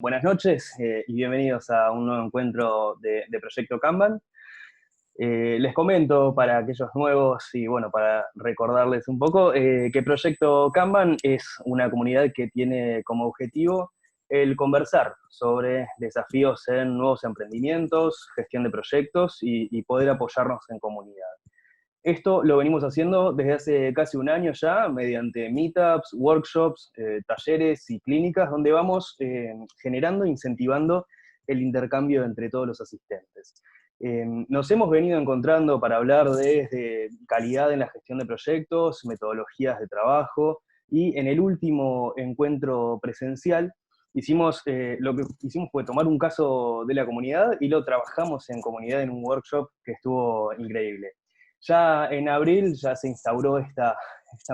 Buenas noches y bienvenidos a un nuevo encuentro de Proyecto Kanban. Les comento para aquellos nuevos y bueno, para recordarles un poco que Proyecto Kanban es una comunidad que tiene como objetivo el conversar sobre desafíos en nuevos emprendimientos, gestión de proyectos y poder apoyarnos en comunidad. Esto lo venimos haciendo desde hace casi un año ya, mediante meetups, workshops, talleres y clínicas, donde vamos generando e incentivando el intercambio entre todos los asistentes. Nos hemos venido encontrando para hablar de calidad en la gestión de proyectos, metodologías de trabajo, y en el último encuentro presencial lo que hicimos fue tomar un caso de la comunidad y lo trabajamos en comunidad en un workshop que estuvo increíble. Ya en abril ya se instauró esta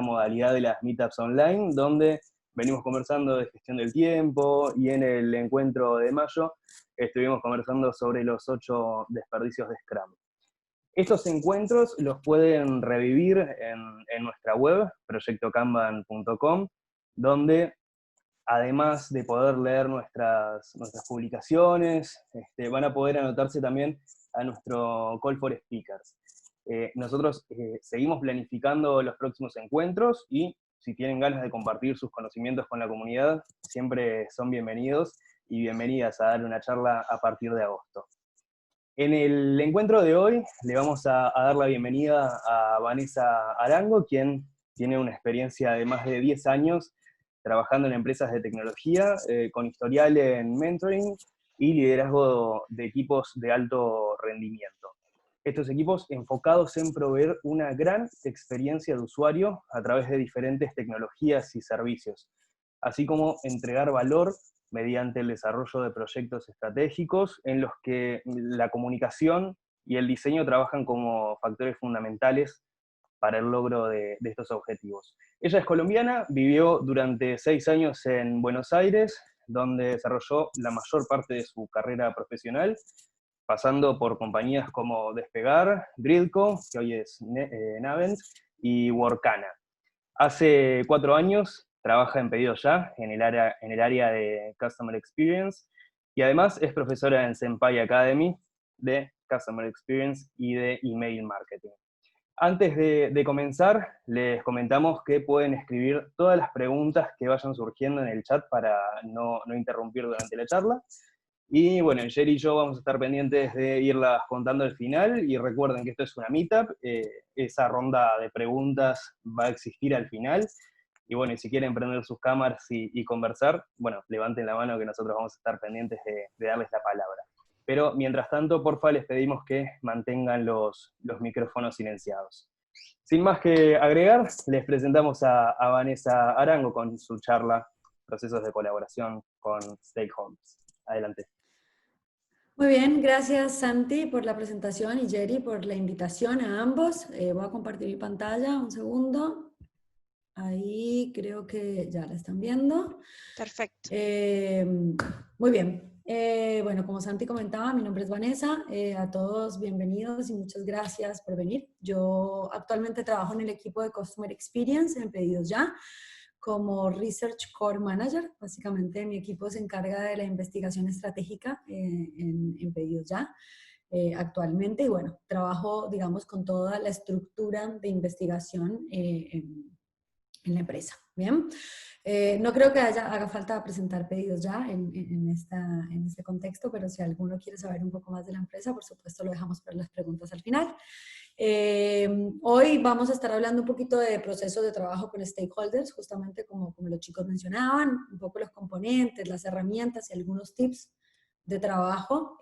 modalidad de las meetups online, donde venimos conversando de gestión del tiempo, y en el encuentro de mayo estuvimos conversando sobre los 8 desperdicios de Scrum. Estos encuentros los pueden revivir en nuestra web, proyectokanban.com, donde además de poder leer nuestras publicaciones, van a poder anotarse también a nuestro Call for Speakers. Nosotros seguimos planificando los próximos encuentros y si tienen ganas de compartir sus conocimientos con la comunidad, siempre son bienvenidos y bienvenidas a dar una charla a partir de agosto. En el encuentro de hoy le vamos a dar la bienvenida a Vanessa Arango, quien tiene una experiencia de más de 10 años trabajando en empresas de tecnología, con historial en mentoring y liderazgo de equipos de alto rendimiento. Estos equipos enfocados en proveer una gran experiencia de usuario a través de diferentes tecnologías y servicios, así como entregar valor mediante el desarrollo de proyectos estratégicos en los que la comunicación y el diseño trabajan como factores fundamentales para el logro de estos objetivos. Ella es colombiana, vivió durante 6 años en Buenos Aires, donde desarrolló la mayor parte de su carrera profesional, pasando por compañías como Despegar, Gridco, que hoy es Navent, y Workana. Hace 4 años trabaja en Pedidos Ya, en el área de Customer Experience, y además es profesora en Senpai Academy de Customer Experience y de Email Marketing. Antes de comenzar, les comentamos que pueden escribir todas las preguntas que vayan surgiendo en el chat para no interrumpir durante la charla. Y bueno, Jerry y yo vamos a estar pendientes de irlas contando al final, y recuerden que esto es una meetup, esa ronda de preguntas va a existir al final, y bueno, y si quieren prender sus cámaras y conversar, bueno, levanten la mano que nosotros vamos a estar pendientes de darles la palabra. Pero mientras tanto, porfa, les pedimos que mantengan los micrófonos silenciados. Sin más que agregar, les presentamos a Vanessa Arango con su charla Procesos de colaboración con stakeholders. Adelante. Muy bien, gracias Santi por la presentación y Jerry por la invitación a ambos. Voy a compartir mi pantalla, un segundo. Ahí creo que ya la están viendo. Perfecto. Muy bien. Bueno, como Santi comentaba, mi nombre es Vanessa. A todos bienvenidos y muchas gracias por venir. Yo actualmente trabajo en el equipo de Customer Experience en Pedidos Ya como Research Core Manager. Básicamente mi equipo se encarga de la investigación estratégica en Pedidos Ya actualmente. Y bueno, trabajo, digamos, con toda la estructura de investigación en la empresa. Bien, no creo que haga falta presentar Pedidos Ya en este contexto, pero si alguno quiere saber un poco más de la empresa, por supuesto lo dejamos para las preguntas al final. Hoy vamos a estar hablando un poquito de procesos de trabajo con stakeholders, justamente como los chicos mencionaban, un poco los componentes, las herramientas y algunos tips de trabajo,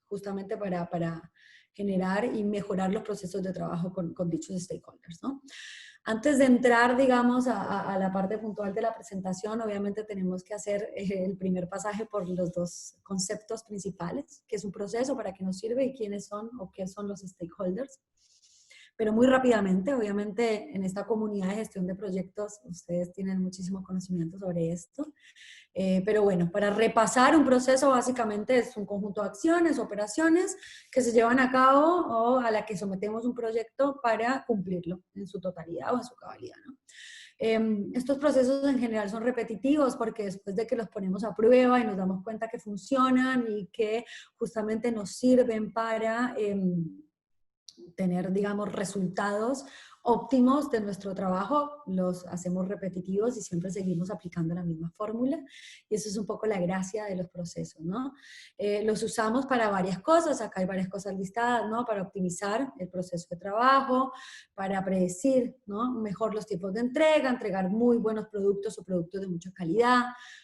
justamente para generar y mejorar los procesos de trabajo con dichos stakeholders, ¿no? Antes de entrar, digamos, a la parte puntual de la presentación, obviamente tenemos que hacer el primer pasaje por los dos conceptos principales, que es un proceso, para qué nos sirve y quiénes son o qué son los stakeholders. Pero muy rápidamente, obviamente en esta comunidad de gestión de proyectos, ustedes tienen muchísimo conocimiento sobre esto. Pero bueno, para repasar un proceso básicamente es un conjunto de acciones, operaciones que se llevan a cabo o a la que sometemos un proyecto para cumplirlo en su totalidad o en su cabalidad, ¿no? Estos procesos en general son repetitivos porque después de que los ponemos a prueba y nos damos cuenta que funcionan y que justamente nos sirven para tener, digamos, resultados óptimos de nuestro trabajo, los hacemos repetitivos y siempre seguimos aplicando la misma fórmula. Y eso es un poco la gracia de los procesos, ¿no? Los usamos para varias cosas, acá hay varias cosas listadas, ¿no? Para optimizar el proceso de trabajo, para predecir, ¿no? Mejor los tiempos de entrega, entregar muy buenos productos o productos de mucha calidad,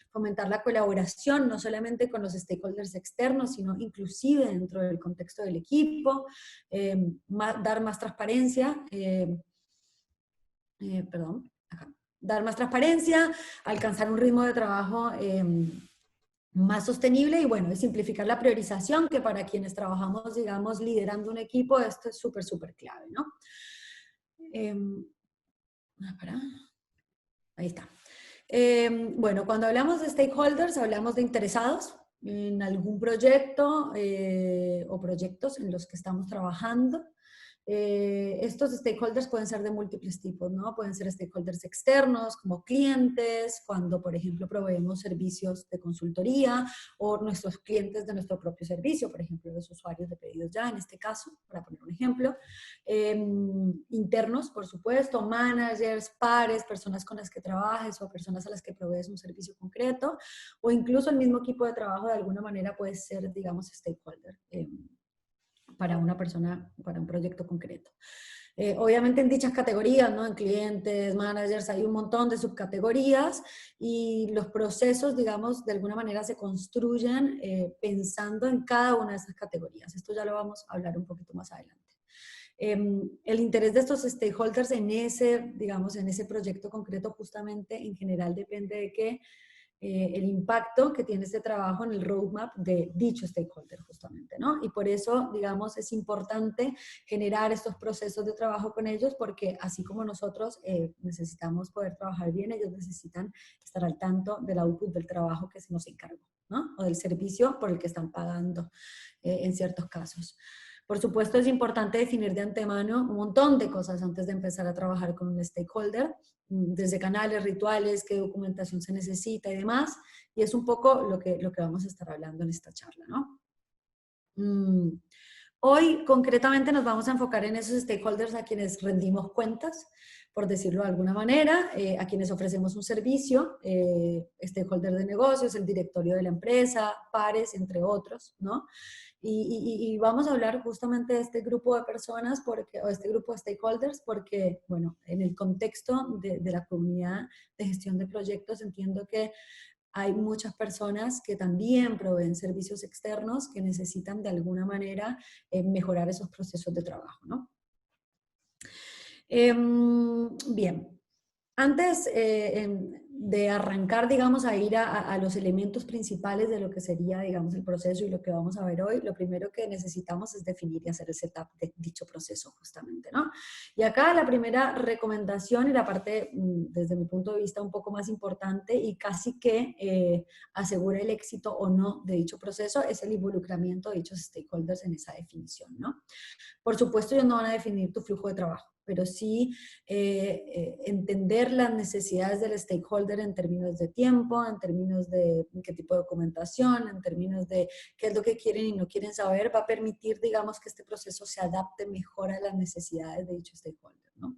fomentar la colaboración, no solamente con los stakeholders externos, sino inclusive dentro del contexto del equipo, dar más transparencia, dar más transparencia, alcanzar un ritmo de trabajo más sostenible y bueno, simplificar la priorización, que para quienes trabajamos, digamos, liderando un equipo, esto es súper, súper clave, ¿no? Ahí está. Bueno, cuando hablamos de stakeholders, hablamos de interesados en algún proyecto o proyectos en los que estamos trabajando. Estos stakeholders pueden ser de múltiples tipos, ¿no? Pueden ser stakeholders externos, como clientes, cuando, por ejemplo, proveemos servicios de consultoría, o nuestros clientes de nuestro propio servicio, por ejemplo, los usuarios de pedidos ya, en este caso, para poner un ejemplo. Internos, por supuesto, managers, pares, personas con las que trabajes o personas a las que provees un servicio concreto, o incluso el mismo equipo de trabajo de alguna manera puede ser, digamos, stakeholder. Para una persona, para un proyecto concreto. Obviamente en dichas categorías, ¿no? En clientes, managers, hay un montón de subcategorías y los procesos, digamos, de alguna manera se construyen pensando en cada una de esas categorías. Esto ya lo vamos a hablar un poquito más adelante. El interés de estos stakeholders en ese, digamos, en ese proyecto concreto justamente en general depende de que el impacto que tiene este trabajo en el roadmap de dicho stakeholder justamente, ¿no? Y por eso, digamos, es importante generar estos procesos de trabajo con ellos porque así como nosotros necesitamos poder trabajar bien, ellos necesitan estar al tanto del output del trabajo que se nos encargó, ¿no? O del servicio por el que están pagando en ciertos casos. Por supuesto, es importante definir de antemano un montón de cosas antes de empezar a trabajar con un stakeholder, desde canales, rituales, qué documentación se necesita y demás. Y es un poco lo que vamos a estar hablando en esta charla, ¿no? Hoy, concretamente, nos vamos a enfocar en esos stakeholders a quienes rendimos cuentas, por decirlo de alguna manera, a quienes ofrecemos un servicio, stakeholder de negocios, el directorio de la empresa, pares, entre otros, ¿no? Y vamos a hablar justamente de este grupo de personas, o este grupo de stakeholders, porque, bueno, en el contexto de la comunidad de gestión de proyectos entiendo que hay muchas personas que también proveen servicios externos que necesitan de alguna manera mejorar esos procesos de trabajo, ¿no? Bien, antes de arrancar, digamos, a ir a los elementos principales de lo que sería, digamos, el proceso y lo que vamos a ver hoy, lo primero que necesitamos es definir y hacer el setup de dicho proceso justamente, ¿no? Y acá la primera recomendación y la parte, desde mi punto de vista, un poco más importante y casi que asegura el éxito o no de dicho proceso es el involucramiento de dichos stakeholders en esa definición, ¿no? Por supuesto, ellos no van a definir tu flujo de trabajo, pero sí entender las necesidades del stakeholder en términos de tiempo, en términos de qué tipo de documentación, en términos de qué es lo que quieren y no quieren saber, va a permitir, digamos, que este proceso se adapte mejor a las necesidades de dicho stakeholder, ¿no?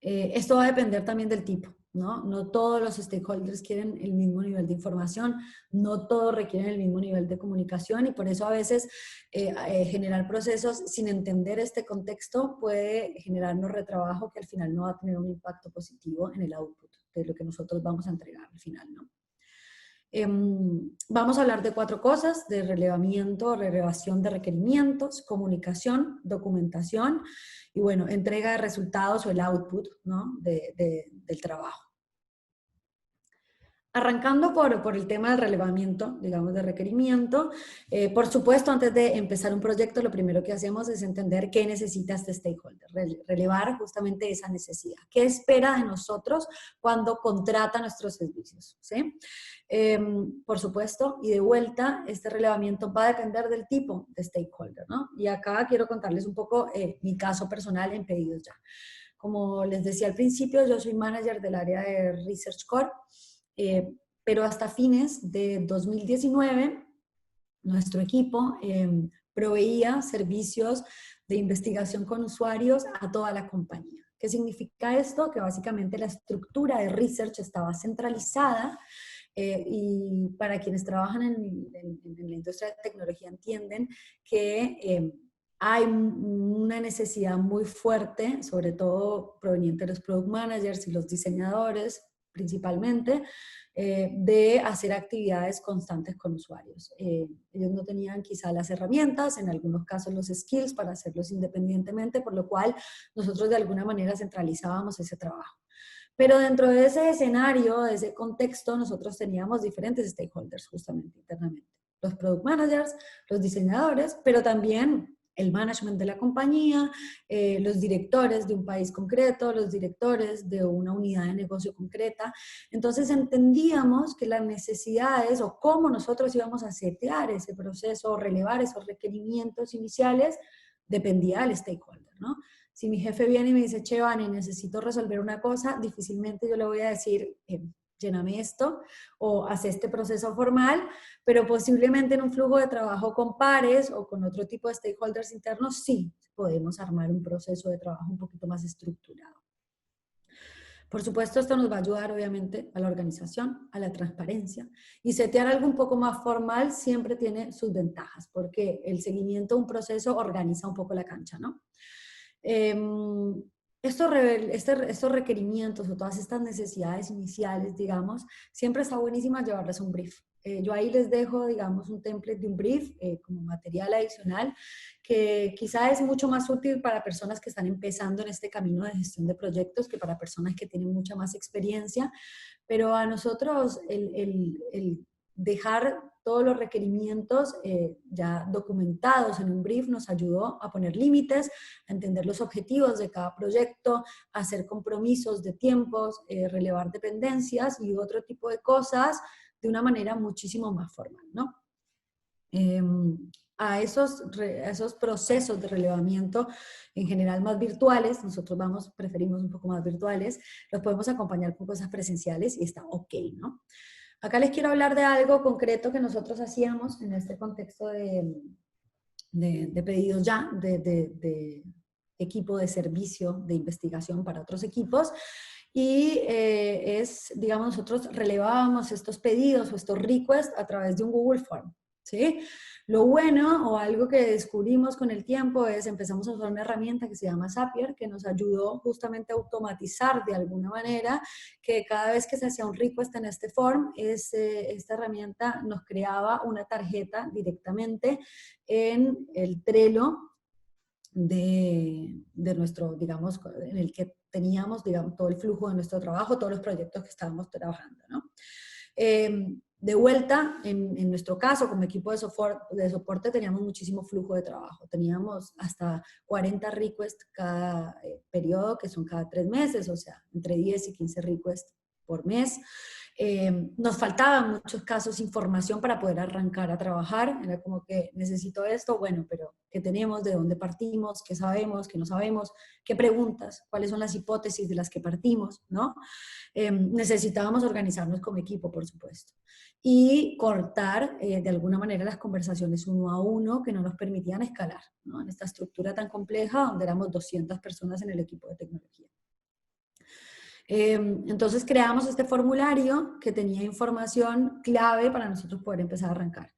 Esto va a depender también del tipo, ¿no? No todos los stakeholders quieren el mismo nivel de información, no todos requieren el mismo nivel de comunicación y por eso a veces generar procesos sin entender este contexto puede generarnos retrabajo que al final no va a tener un impacto positivo en el output de lo que nosotros vamos a entregar al final, ¿no? Vamos a hablar de 4 cosas: de relevamiento, relevación de requerimientos, comunicación, documentación y, bueno, entrega de resultados o el output, ¿no? del trabajo. Arrancando por el tema del relevamiento, digamos, de requerimiento, por supuesto, antes de empezar un proyecto, lo primero que hacemos es entender qué necesita este stakeholder, relevar justamente esa necesidad. ¿Qué espera de nosotros cuando contrata nuestros servicios? ¿Sí? Por supuesto, y de vuelta, este relevamiento va a depender del tipo de stakeholder, ¿no? Y acá quiero contarles un poco mi caso personal en Pedidos Ya. Como les decía al principio, yo soy manager del área de Research Core, pero hasta fines de 2019, nuestro equipo proveía servicios de investigación con usuarios a toda la compañía. ¿Qué significa esto? Que básicamente la estructura de research estaba centralizada y para quienes trabajan en la industria de tecnología entienden que hay una necesidad muy fuerte, sobre todo proveniente de los product managers y los diseñadores principalmente, de hacer actividades constantes con usuarios. Ellos no tenían quizá las herramientas, en algunos casos los skills para hacerlos independientemente, por lo cual nosotros de alguna manera centralizábamos ese trabajo. Pero dentro de ese escenario, de ese contexto, nosotros teníamos diferentes stakeholders justamente internamente. Los product managers, los diseñadores, pero también el management de la compañía, los directores de un país concreto, los directores de una unidad de negocio concreta. Entonces entendíamos que las necesidades o cómo nosotros íbamos a setear ese proceso o relevar esos requerimientos iniciales dependía del stakeholder, ¿no? Si mi jefe viene y me dice, che, Vane, necesito resolver una cosa, difícilmente yo le voy a decir, lléname esto o haz este proceso formal, pero posiblemente en un flujo de trabajo con pares o con otro tipo de stakeholders internos, sí podemos armar un proceso de trabajo un poquito más estructurado. Por supuesto, esto nos va a ayudar, obviamente, a la organización, a la transparencia. Y setear algo un poco más formal siempre tiene sus ventajas, porque el seguimiento de un proceso organiza un poco la cancha, ¿no? Estos requerimientos o todas estas necesidades iniciales, digamos, siempre está buenísimo llevarles un brief. Yo ahí les dejo, digamos, un template de un brief como material adicional que quizá es mucho más útil para personas que están empezando en este camino de gestión de proyectos que para personas que tienen mucha más experiencia, pero a nosotros el dejar todos los requerimientos ya documentados en un brief nos ayudó a poner límites, a entender los objetivos de cada proyecto, a hacer compromisos de tiempos, relevar dependencias y otro tipo de cosas de una manera muchísimo más formal, ¿no? A esos procesos de relevamiento en general más virtuales, nosotros preferimos un poco más virtuales, los podemos acompañar con cosas presenciales y está ok, ¿no? Acá les quiero hablar de algo concreto que nosotros hacíamos en este contexto de pedidos ya, de equipo de servicio de investigación para otros equipos. Y digamos, nosotros relevábamos estos pedidos o estos requests a través de un Google Form, ¿sí? Lo bueno o algo que descubrimos con el tiempo es empezamos a usar una herramienta que se llama Zapier, que nos ayudó justamente a automatizar de alguna manera que cada vez que se hacía un request en este form, esta herramienta nos creaba una tarjeta directamente en el Trello de nuestro, digamos, en el que teníamos, digamos, todo el flujo de nuestro trabajo, todos los proyectos que estábamos trabajando, ¿no? De vuelta, en nuestro caso, como equipo de soporte, teníamos muchísimo flujo de trabajo. Teníamos hasta 40 requests cada periodo, que son cada 3 meses, o sea, entre 10 y 15 requests por mes. Nos faltaban muchos casos información para poder arrancar a trabajar. Era como que necesito esto, bueno, pero ¿qué tenemos? ¿De dónde partimos? ¿Qué sabemos? ¿Qué no sabemos? ¿Qué preguntas? ¿Cuáles son las hipótesis de las que partimos? ¿No? Necesitábamos organizarnos como equipo, por supuesto. Y cortar de alguna manera las conversaciones uno a uno que no nos permitían escalar, ¿no? En esta estructura tan compleja donde éramos 200 personas en el equipo de tecnología. Entonces creamos este formulario que tenía información clave para nosotros poder empezar a arrancar.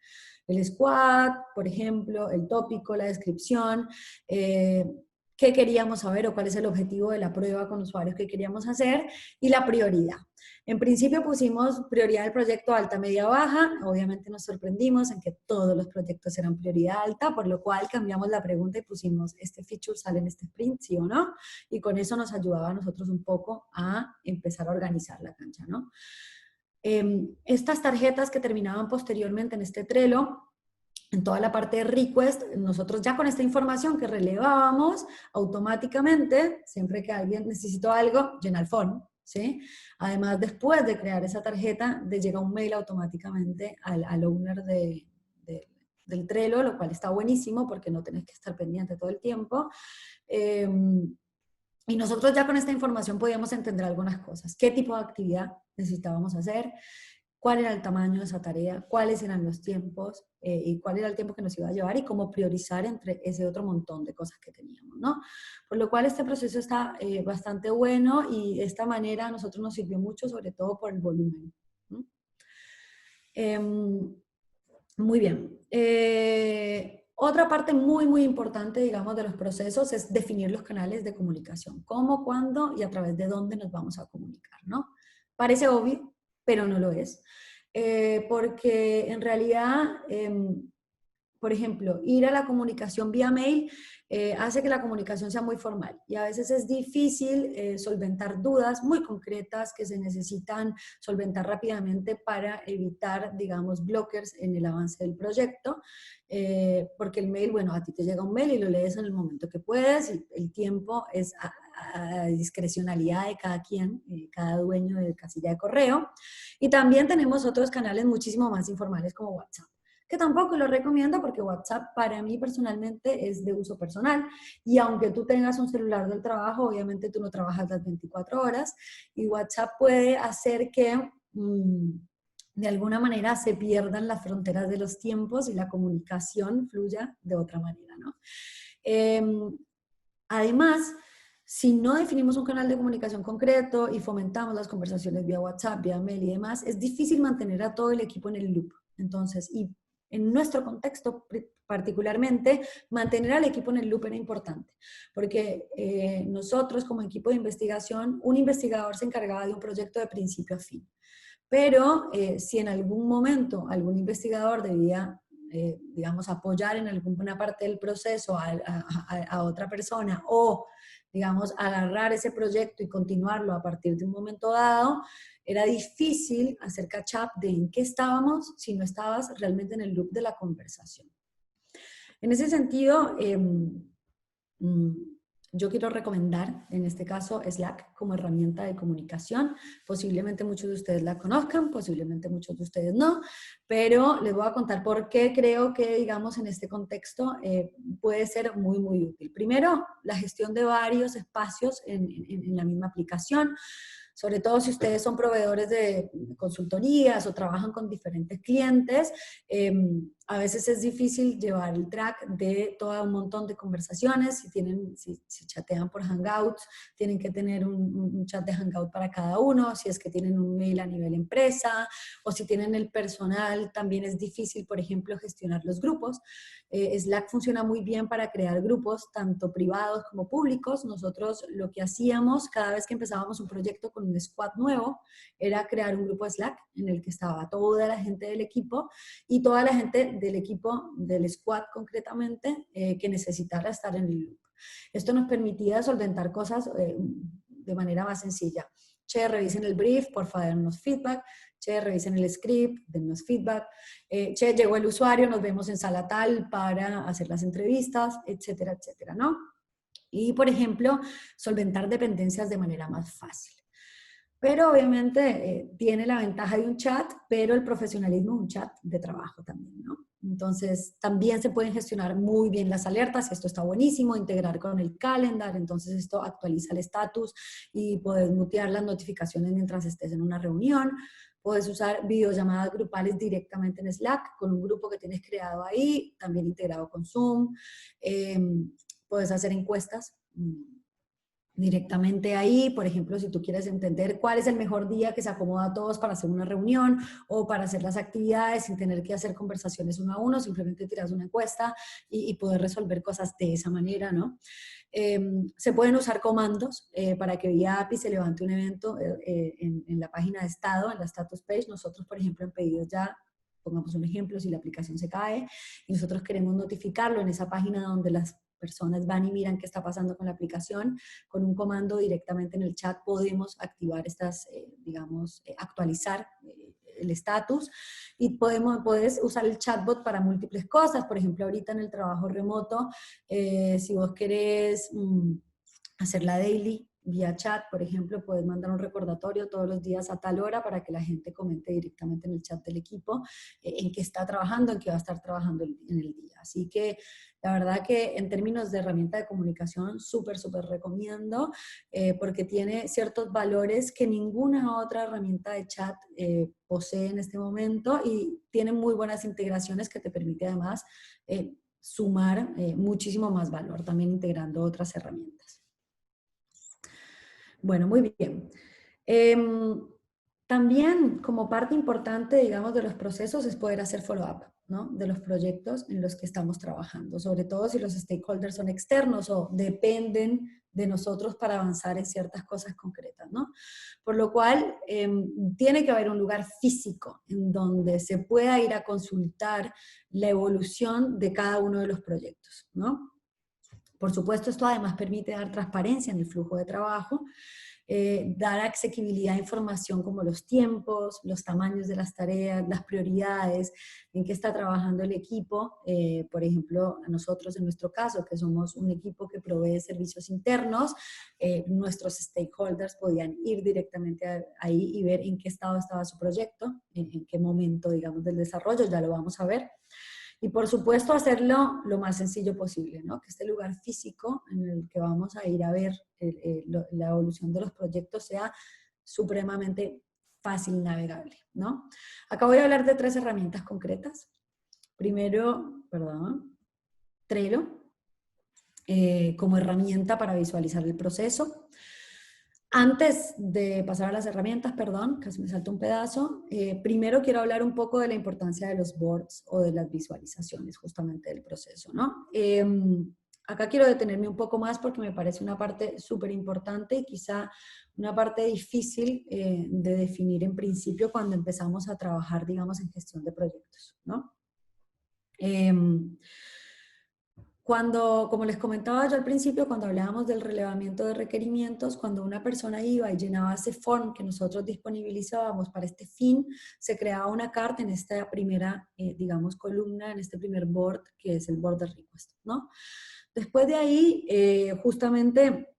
El squad, por ejemplo, el tópico, la descripción, qué queríamos saber o cuál es el objetivo de la prueba con usuarios que queríamos hacer y la prioridad. En principio pusimos prioridad del proyecto alta, media, baja. Obviamente nos sorprendimos en que todos los proyectos eran prioridad alta, por lo cual cambiamos la pregunta y pusimos, ¿este feature sale en este sprint, sí o no? Y con eso nos ayudaba a nosotros un poco a empezar a organizar la cancha, ¿no? Estas tarjetas que terminaban posteriormente en este Trello, en toda la parte de request, nosotros ya con esta información que relevábamos automáticamente, siempre que alguien necesitó algo, llena el form, ¿sí? Además, después de crear esa tarjeta, le llega un mail automáticamente al owner del Trello, lo cual está buenísimo porque no tenés que estar pendiente todo el tiempo. Y nosotros ya con esta información podíamos entender algunas cosas. ¿Qué tipo de actividad necesitábamos hacer? ¿Cuál era el tamaño de esa tarea? ¿Cuáles eran los tiempos? Y cuál era el tiempo que nos iba a llevar y cómo priorizar entre ese otro montón de cosas que teníamos, ¿no? Por lo cual este proceso está bastante bueno y de esta manera a nosotros nos sirvió mucho, sobre todo por el volumen. ¿No? Muy bien. Otra parte muy importante, digamos, de los procesos es definir los canales de comunicación. Cómo, cuándo y a través de dónde nos vamos a comunicar, ¿no? Parece obvio, pero no lo es. Porque en realidad, por ejemplo, ir a la comunicación vía mail hace que la comunicación sea muy formal y a veces es difícil solventar dudas muy concretas que se necesitan solventar rápidamente para evitar, digamos, blockers en el avance del proyecto, porque el mail, bueno, a ti te llega un mail y lo lees en el momento que puedes y el tiempo es a discrecionalidad de cada quien, cada dueño de casilla de correo. Y también tenemos otros canales muchísimo más informales como WhatsApp, que tampoco lo recomiendo porque WhatsApp para mí personalmente es de uso personal y aunque tú tengas un celular del trabajo, obviamente tú no trabajas las 24 horas y WhatsApp puede hacer que de alguna manera se pierdan las fronteras de los tiempos y la comunicación fluya de otra manera, ¿no? Además, si no definimos un canal de comunicación concreto y fomentamos las conversaciones vía WhatsApp, vía mail y demás, es difícil mantener a todo el equipo en el loop. Entonces, y en nuestro contexto particularmente, mantener al equipo en el loop era importante, porque nosotros como equipo de investigación, un investigador se encargaba de un proyecto de principio a fin. Pero si en algún momento algún investigador debía, digamos, apoyar en alguna parte del proceso a otra persona o, digamos, agarrar ese proyecto y continuarlo a partir de un momento dado, era difícil hacer catch up de en qué estábamos si no estabas realmente en el loop de la conversación. En ese sentido, yo quiero recomendar, en este caso, Slack como herramienta de comunicación. Posiblemente muchos de ustedes la conozcan, posiblemente muchos de ustedes no, pero les voy a contar por qué creo que, digamos, en este contexto puede ser muy útil. Primero, la gestión de varios espacios en la misma aplicación. Sobre todo si ustedes son proveedores de consultorías o trabajan con diferentes clientes, a veces es difícil llevar el track de todo un montón de conversaciones. Si chatean por Hangouts, tienen que tener un chat de Hangout para cada uno. Si es que tienen un mail a nivel empresa o si tienen el personal, también es difícil, por ejemplo, gestionar los grupos. Slack funciona muy bien para crear grupos, tanto privados como públicos. Nosotros lo que hacíamos cada vez que empezábamos un proyecto con un squad nuevo era crear un grupo de Slack en el que estaba toda la gente del equipo y toda la gente del equipo, del squad concretamente, que necesitara estar en el loop. Esto nos permitía solventar cosas de manera más sencilla. Che, revisen el brief, por favor, dennos feedback. Che, revisen el script, dennos feedback. Che, llegó el usuario, nos vemos en sala tal para hacer las entrevistas, etcétera, etcétera, ¿no? Y, por ejemplo, solventar dependencias de manera más fácil. Pero obviamente tiene la ventaja de un chat, pero el profesionalismo es un chat de trabajo también, ¿no? Entonces, también se pueden gestionar muy bien las alertas, esto está buenísimo, integrar con el calendar, entonces esto actualiza el estatus y puedes mutear las notificaciones mientras estés en una reunión. Puedes usar videollamadas grupales directamente en Slack con un grupo que tienes creado ahí, también integrado con Zoom. Puedes hacer encuestas directamente ahí, por ejemplo, si tú quieres entender cuál es el mejor día que se acomoda a todos para hacer una reunión o para hacer las actividades sin tener que hacer conversaciones uno a uno, simplemente tiras una encuesta y poder resolver cosas de esa manera, ¿no? Se pueden usar comandos para que vía API se levante un evento en la página de estado, en la status page. Nosotros, por ejemplo, en pedidos ya, pongamos un ejemplo, si la aplicación se cae y nosotros queremos notificarlo en esa página donde las personas van y miran qué está pasando con la aplicación, con un comando directamente en el chat podemos activar estas, digamos, actualizar el estatus y puedes usar el chatbot para múltiples cosas. Por ejemplo, ahorita en el trabajo remoto, si vos querés hacer la daily, vía chat, por ejemplo, puedes mandar un recordatorio todos los días a tal hora para que la gente comente directamente en el chat del equipo en qué está trabajando, en qué va a estar trabajando en el día. Así que la verdad que en términos de herramienta de comunicación, súper, súper recomiendo, porque tiene ciertos valores que ninguna otra herramienta de chat posee en este momento, y tiene muy buenas integraciones que te permite además sumar muchísimo más valor, también integrando otras herramientas. Bueno, muy bien. También como parte importante, digamos, de los procesos es poder hacer follow-up, ¿no? De los proyectos en los que estamos trabajando, sobre todo si los stakeholders son externos o dependen de nosotros para avanzar en ciertas cosas concretas, ¿no? Por lo cual, tiene que haber un lugar físico en donde se pueda ir a consultar la evolución de cada uno de los proyectos, ¿no? Por supuesto, esto además permite dar transparencia en el flujo de trabajo, dar asequibilidad a información como los tiempos, los tamaños de las tareas, las prioridades, en qué está trabajando el equipo. Por ejemplo, a nosotros en nuestro caso, que somos un equipo que provee servicios internos, nuestros stakeholders podían ir directamente ahí y ver en qué estado estaba su proyecto, en qué momento, digamos, del desarrollo, ya lo vamos a ver. Y por supuesto hacerlo lo más sencillo posible, ¿no? Que este lugar físico en el que vamos a ir a ver la evolución de los proyectos sea supremamente fácil y navegable, ¿no? Acá voy a hablar de 3 herramientas concretas. Primero, Trello, como herramienta para visualizar el proceso. Antes de pasar a las herramientas, perdón, casi me saltó un pedazo, primero quiero hablar un poco de la importancia de los boards o de las visualizaciones justamente del proceso, ¿no? Acá quiero detenerme un poco más porque me parece una parte súper importante y quizá una parte difícil de definir en principio cuando empezamos a trabajar, digamos, en gestión de proyectos, ¿no? Como les comentaba yo al principio, cuando hablábamos del relevamiento de requerimientos, cuando una persona iba y llenaba ese form que nosotros disponibilizábamos para este fin, se creaba una carta en esta primera, digamos, columna, en este primer board, que es el board de request, ¿no? Después de ahí, justamente,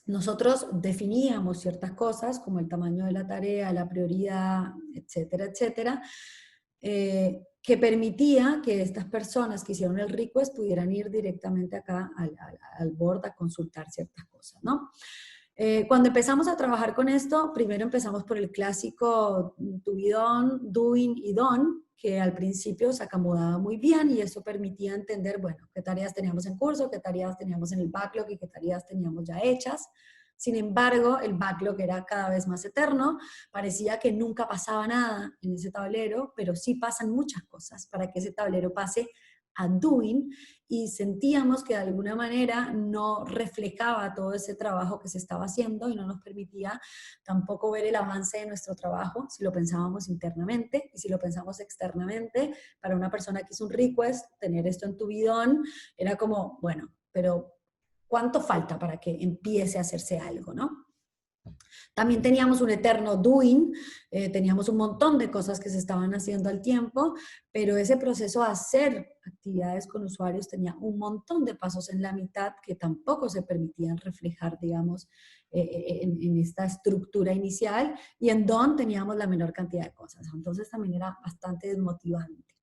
nosotros definíamos ciertas cosas, como el tamaño de la tarea, la prioridad, etcétera, etcétera, que permitía que estas personas que hicieron el request pudieran ir directamente acá al board a consultar ciertas cosas, ¿no? Cuando empezamos a trabajar con esto, primero empezamos por el clásico to be done, doing y done, que al principio se acomodaba muy bien y eso permitía entender, bueno, qué tareas teníamos en curso, qué tareas teníamos en el backlog y qué tareas teníamos ya hechas. Sin embargo, el backlog era cada vez más eterno, parecía que nunca pasaba nada en ese tablero, pero sí pasan muchas cosas para que ese tablero pase a doing, y sentíamos que de alguna manera no reflejaba todo ese trabajo que se estaba haciendo y no nos permitía tampoco ver el avance de nuestro trabajo si lo pensábamos internamente, y si lo pensamos externamente. Para una persona que hizo un request, tener esto en tu bidón era como, bueno, pero ¿cuánto falta para que empiece a hacerse algo, no? También teníamos un eterno doing, teníamos un montón de cosas que se estaban haciendo al tiempo, pero ese proceso de hacer actividades con usuarios tenía un montón de pasos en la mitad que tampoco se permitían reflejar, digamos, en esta estructura inicial, y en Don teníamos la menor cantidad de cosas. Entonces también era bastante desmotivante.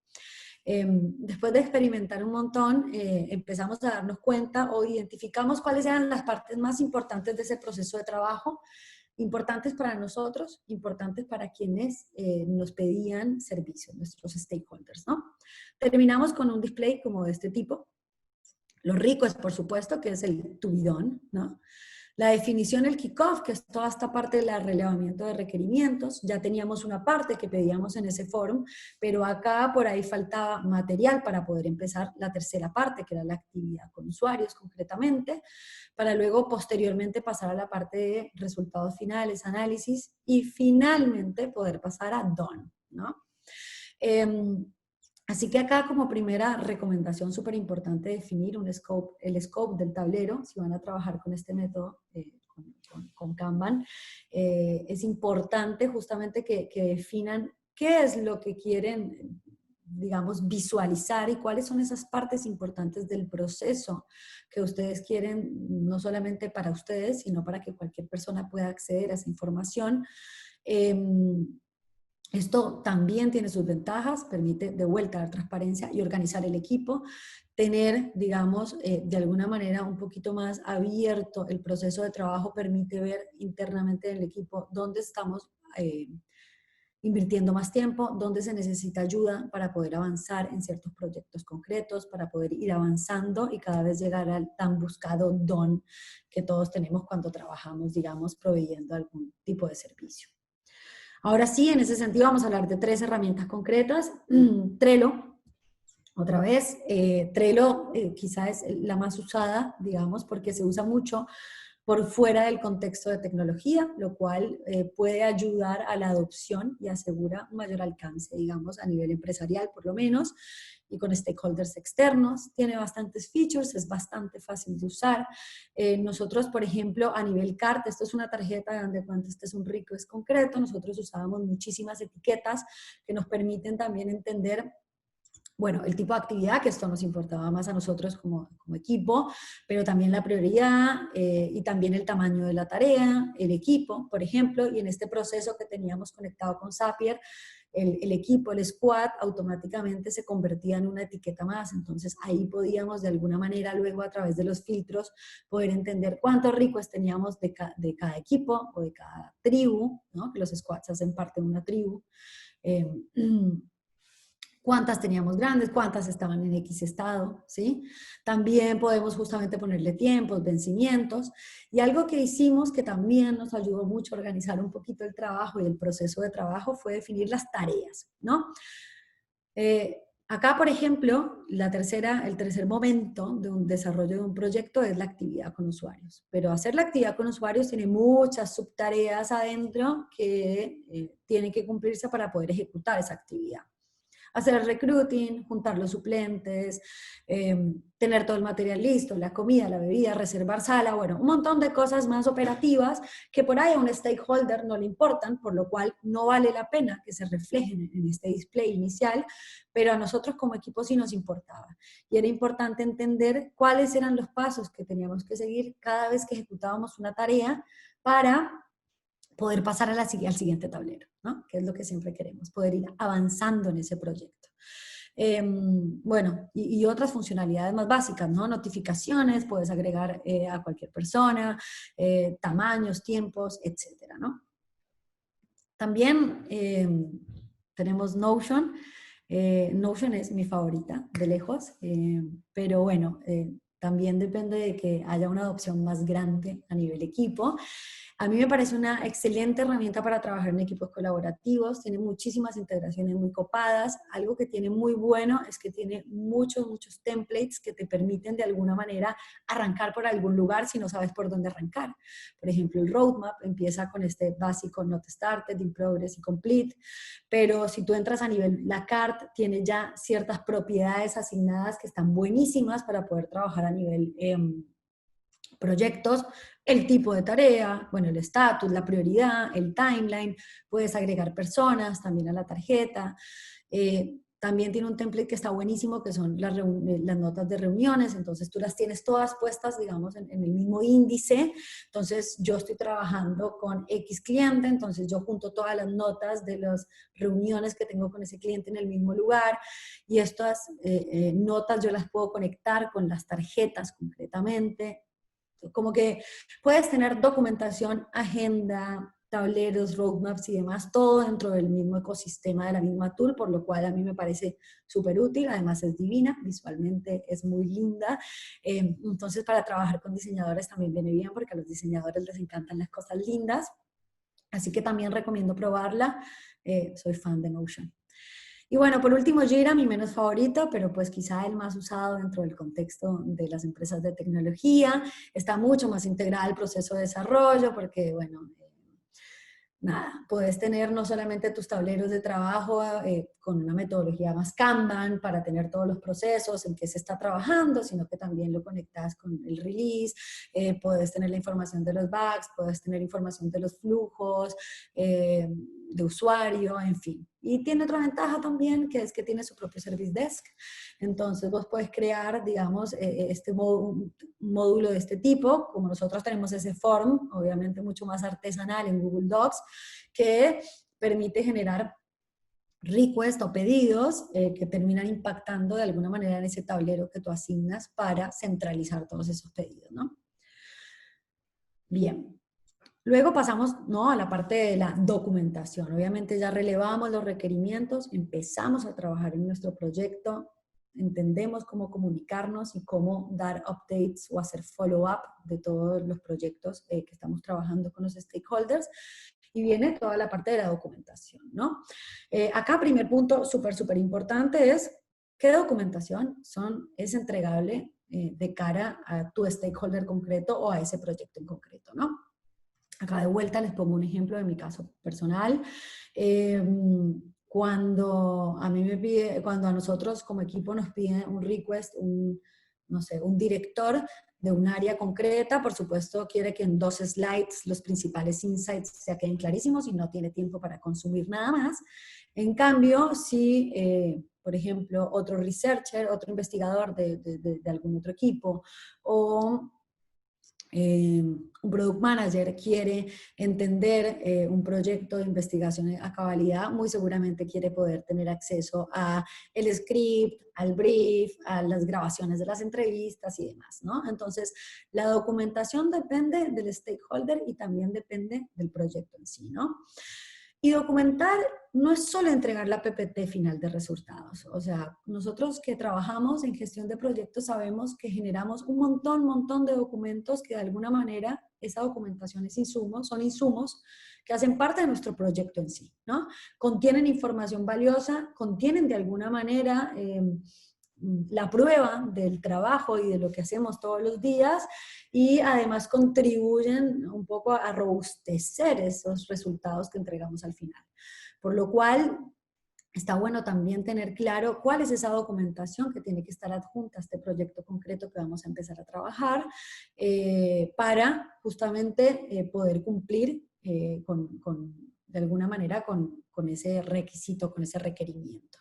Después de experimentar un montón, empezamos a darnos cuenta o identificamos cuáles eran las partes más importantes de ese proceso de trabajo, importantes para nosotros, importantes para quienes nos pedían servicios, nuestros stakeholders, ¿no? Terminamos con un display como de este tipo. Lo rico es, por supuesto, que es el to be done, ¿no? La definición, el kickoff, que es toda esta parte del relevamiento de requerimientos. Ya teníamos una parte que pedíamos en ese foro, pero acá por ahí faltaba material para poder empezar la tercera parte, que era la actividad con usuarios concretamente, para luego posteriormente pasar a la parte de resultados finales, análisis, y finalmente poder pasar a done, ¿no? Así que acá como primera recomendación súper importante definir el scope del tablero, si van a trabajar con este método, con Kanban. Es importante justamente que definan qué es lo que quieren digamos, visualizar y cuáles son esas partes importantes del proceso que ustedes quieren, no solamente para ustedes, sino para que cualquier persona pueda acceder a esa información. Esto también tiene sus ventajas, permite de vuelta dar transparencia y organizar el equipo, tener, digamos, de alguna manera un poquito más abierto el proceso de trabajo, permite ver internamente en el equipo dónde estamos invirtiendo más tiempo, dónde se necesita ayuda para poder avanzar en ciertos proyectos concretos, para poder ir avanzando y cada vez llegar al tan buscado don que todos tenemos cuando trabajamos, digamos, proveyendo algún tipo de servicio. Ahora sí, en ese sentido vamos a hablar de 3 herramientas concretas. Trello, otra vez, Trello quizá es la más usada, digamos, porque se usa mucho por fuera del contexto de tecnología, lo cual puede ayudar a la adopción y asegura un mayor alcance, digamos, a nivel empresarial por lo menos, y con stakeholders externos. Tiene bastantes features, es bastante fácil de usar. Nosotros, por ejemplo, a nivel CART, esto es una tarjeta donde cuando este es un rico es concreto, nosotros usábamos muchísimas etiquetas que nos permiten también entender, bueno, el tipo de actividad, que esto nos importaba más a nosotros como equipo, pero también la prioridad y también el tamaño de la tarea, el equipo, por ejemplo, y en este proceso que teníamos conectado con Zapier, el equipo, el squad, automáticamente se convertía en una etiqueta más. Entonces ahí podíamos de alguna manera luego a través de los filtros poder entender cuántos ricos teníamos de cada equipo o de cada tribu, ¿no? Que los squads hacen parte de una tribu. Cuántas teníamos grandes, cuántas estaban en X estado, ¿sí? También podemos justamente ponerle tiempos, vencimientos, y algo que hicimos que también nos ayudó mucho a organizar un poquito el trabajo y el proceso de trabajo fue definir las tareas, ¿no? Acá, por ejemplo, el tercer momento de un desarrollo de un proyecto es la actividad con usuarios, pero hacer la actividad con usuarios tiene muchas subtareas adentro que tienen que cumplirse para poder ejecutar esa actividad. Hacer el recruiting, juntar los suplentes, tener todo el material listo, la comida, la bebida, reservar sala, bueno, un montón de cosas más operativas que por ahí a un stakeholder no le importan, por lo cual no vale la pena que se reflejen en este display inicial, pero a nosotros como equipo sí nos importaba. Y era importante entender cuáles eran los pasos que teníamos que seguir cada vez que ejecutábamos una tarea para poder pasar al siguiente tablero, ¿no? Que es lo que siempre queremos, poder ir avanzando en ese proyecto. Bueno, y otras funcionalidades más básicas, ¿no? Notificaciones, puedes agregar a cualquier persona, tamaños, tiempos, etcétera, ¿no? También tenemos Notion. Notion es mi favorita, de lejos, pero bueno, también depende de que haya una adopción más grande a nivel equipo. A mí me parece una excelente herramienta para trabajar en equipos colaborativos, tiene muchísimas integraciones muy copadas. Algo que tiene muy bueno es que tiene muchos templates que te permiten de alguna manera arrancar por algún lugar si no sabes por dónde arrancar. Por ejemplo, el roadmap empieza con este básico Not Started, In Progress y Complete, pero si tú entras a nivel, la CART tiene ya ciertas propiedades asignadas que están buenísimas para poder trabajar a nivel proyectos, el tipo de tarea, bueno, el estatus, la prioridad, el timeline, puedes agregar personas también a la tarjeta. También tiene un template que está buenísimo, que son las notas de reuniones, entonces tú las tienes todas puestas, digamos, en el mismo índice. Entonces yo estoy trabajando con X cliente, entonces yo junto todas las notas de las reuniones que tengo con ese cliente en el mismo lugar, y estas notas yo las puedo conectar con las tarjetas concretamente. Como que puedes tener documentación, agenda, tableros, roadmaps y demás, todo dentro del mismo ecosistema de la misma tool, por lo cual a mí me parece súper útil. Además es divina, visualmente es muy linda. Entonces para trabajar con diseñadores también viene bien, porque a los diseñadores les encantan las cosas lindas. Así que también recomiendo probarla. Soy fan de Notion. Y bueno, por último, Jira, mi menos favorito, pero pues quizá el más usado dentro del contexto de las empresas de tecnología. Está mucho más integrado al proceso de desarrollo porque, bueno, nada, puedes tener no solamente tus tableros de trabajo con una metodología más Kanban para tener todos los procesos en que se está trabajando, sino que también lo conectas con el release, puedes tener la información de los bugs, puedes tener información de los flujos, de usuario, en fin. Y tiene otra ventaja también, que es que tiene su propio Service Desk. Entonces vos puedes crear, digamos, un módulo de este tipo, como nosotros tenemos ese form, obviamente mucho más artesanal en Google Docs, que permite generar requests o pedidos que terminan impactando de alguna manera en ese tablero que tú asignas para centralizar todos esos pedidos, ¿no? Bien. Luego pasamos, ¿no?, a la parte de la documentación. Obviamente ya relevamos los requerimientos, empezamos a trabajar en nuestro proyecto, entendemos cómo comunicarnos y cómo dar updates o hacer follow-up de todos los proyectos que estamos trabajando con los stakeholders. Y viene toda la parte de la documentación, ¿no? Acá, primer punto súper importante es qué documentación es entregable de cara a tu stakeholder concreto o a ese proyecto en concreto, ¿no? Acá de vuelta les pongo un ejemplo de mi caso personal. Cuando a nosotros como equipo nos piden un request, no sé, un director de un área concreta, por supuesto quiere que en 2 slides los principales insights se queden clarísimos y no tiene tiempo para consumir nada más. En cambio, si, por ejemplo, otro researcher, otro investigador de algún otro equipo, o un product manager quiere entender un proyecto de investigación a cabalidad, muy seguramente quiere poder tener acceso a el script, al brief, a las grabaciones de las entrevistas y demás, ¿no? Entonces, la documentación depende del stakeholder y también depende del proyecto en sí, ¿no? Y documentar no es solo entregar la PPT final de resultados. O sea, nosotros que trabajamos en gestión de proyectos sabemos que generamos un montón de documentos que de alguna manera esa documentación es son insumos que hacen parte de nuestro proyecto en sí, ¿no? Contienen información valiosa, contienen de alguna manera la prueba del trabajo y de lo que hacemos todos los días y además contribuyen un poco a robustecer esos resultados que entregamos al final. Por lo cual, está bueno también tener claro cuál es esa documentación que tiene que estar adjunta a este proyecto concreto que vamos a empezar a trabajar para justamente poder cumplir de alguna manera con ese requisito, con ese requerimiento.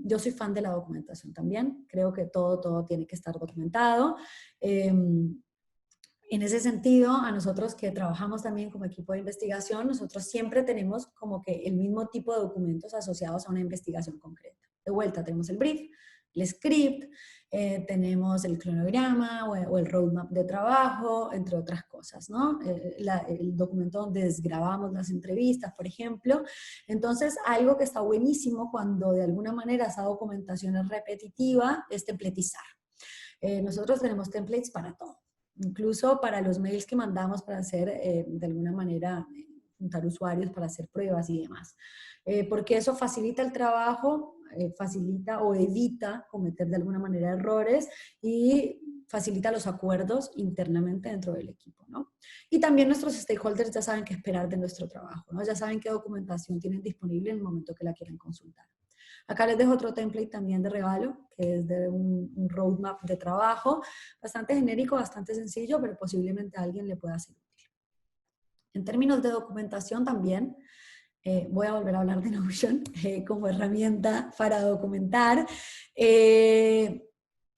Yo soy fan de la documentación también, creo que todo tiene que estar documentado. En ese sentido, a nosotros que trabajamos también como equipo de investigación, nosotros siempre tenemos como que el mismo tipo de documentos asociados a una investigación concreta. De vuelta, tenemos el brief, el script, tenemos el cronograma o el roadmap de trabajo, entre otras cosas, ¿no? El documento donde desgrabamos las entrevistas, por ejemplo. Entonces, algo que está buenísimo cuando de alguna manera esa documentación es repetitiva es templatizar. Nosotros tenemos templates para todo. Incluso para los mails que mandamos para hacer, de alguna manera, juntar usuarios para hacer pruebas y demás. Porque eso facilita el trabajo, facilita o evita cometer de alguna manera errores y facilita los acuerdos internamente dentro del equipo, ¿no? Y también nuestros stakeholders ya saben qué esperar de nuestro trabajo, ¿no? Ya saben qué documentación tienen disponible en el momento que la quieran consultar. Acá les dejo otro template también de regalo, que es de un roadmap de trabajo, bastante genérico, bastante sencillo, pero posiblemente a alguien le pueda ser útil. En términos de documentación también, voy a volver a hablar de Notion como herramienta para documentar.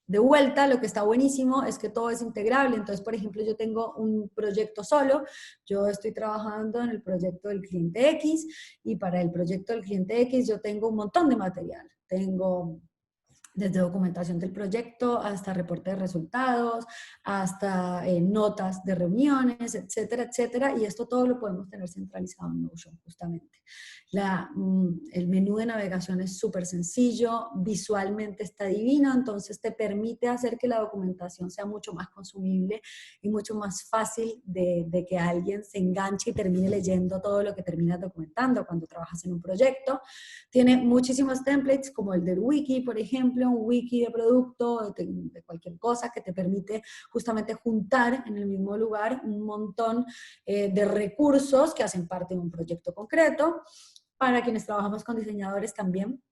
De vuelta, lo que está buenísimo es que todo es integrable. Entonces, por ejemplo, yo tengo un proyecto solo, yo estoy trabajando en el proyecto del cliente X y para el proyecto del cliente X yo tengo un montón de material. Tengo desde documentación del proyecto hasta reporte de resultados, hasta notas de reuniones, etcétera, etcétera. Y esto todo lo podemos tener centralizado en Notion, justamente. El menú de navegación es súper sencillo, visualmente está divino, entonces te permite hacer que la documentación sea mucho más consumible y mucho más fácil de que alguien se enganche y termine leyendo todo lo que terminas documentando cuando trabajas en un proyecto. Tiene muchísimos templates como el del wiki, por ejemplo, un wiki de producto, de cualquier cosa que te permite justamente juntar en el mismo lugar un montón de recursos que hacen parte de un proyecto concreto. Para quienes trabajamos con diseñadores también,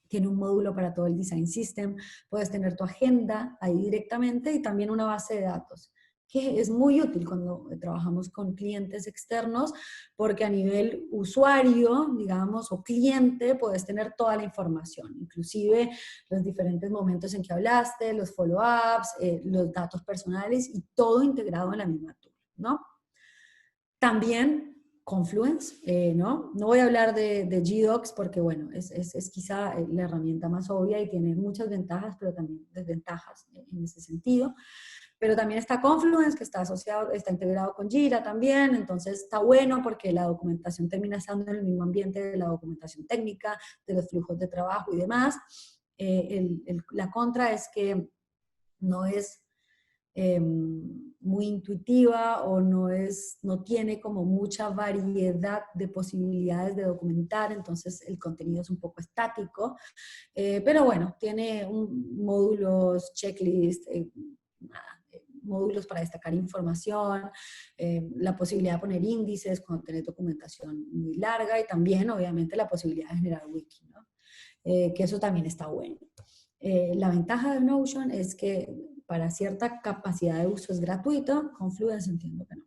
tiene un módulo para todo el design system, puedes tener tu agenda ahí directamente y también una base de datos. que es muy útil cuando trabajamos con clientes externos, porque a nivel usuario, digamos, o cliente, puedes tener toda la información, inclusive los diferentes momentos en que hablaste, los follow-ups, los datos personales y todo integrado en la misma tool, ¿no? También Confluence, ¿no? No voy a hablar de Gdocs porque, bueno, es quizá la herramienta más obvia y tiene muchas ventajas, pero también desventajas en ese sentido. Pero también está Confluence, que está asociado, está integrado con Jira también, entonces está bueno porque la documentación termina estando en el mismo ambiente de la documentación técnica, de los flujos de trabajo y demás. La contra es que no es muy intuitiva o no tiene como mucha variedad de posibilidades de documentar, entonces el contenido es un poco estático, pero bueno, tiene módulos, checklist, módulos para destacar información, la posibilidad de poner índices cuando tenés documentación muy larga y también obviamente la posibilidad de generar wiki, ¿no? Que eso también está bueno. La ventaja de Notion es que para cierta capacidad de uso es gratuito, Confluence entiendo que no.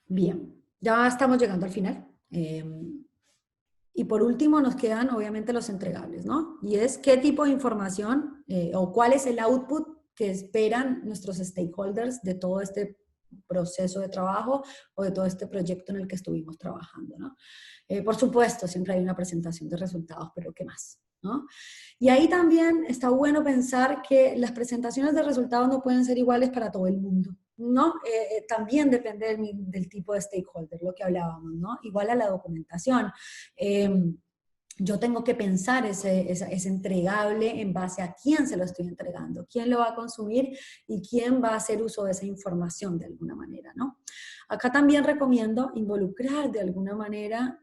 Bien, ya estamos llegando al final. Y por último nos quedan obviamente los entregables, ¿no? Y es qué tipo de información o cuál es el output que esperan nuestros stakeholders de todo este proceso de trabajo o de todo este proyecto en el que estuvimos trabajando, ¿no? Por supuesto, siempre hay una presentación de resultados, pero ¿qué más? ¿No? Y ahí también está bueno pensar que las presentaciones de resultados no pueden ser iguales para todo el mundo, ¿no? También depende del tipo de stakeholder, lo que hablábamos, ¿no? Igual a la documentación. Yo tengo que pensar ese entregable en base a quién se lo estoy entregando, quién lo va a consumir y quién va a hacer uso de esa información de alguna manera, ¿no? Acá también recomiendo involucrar de alguna manera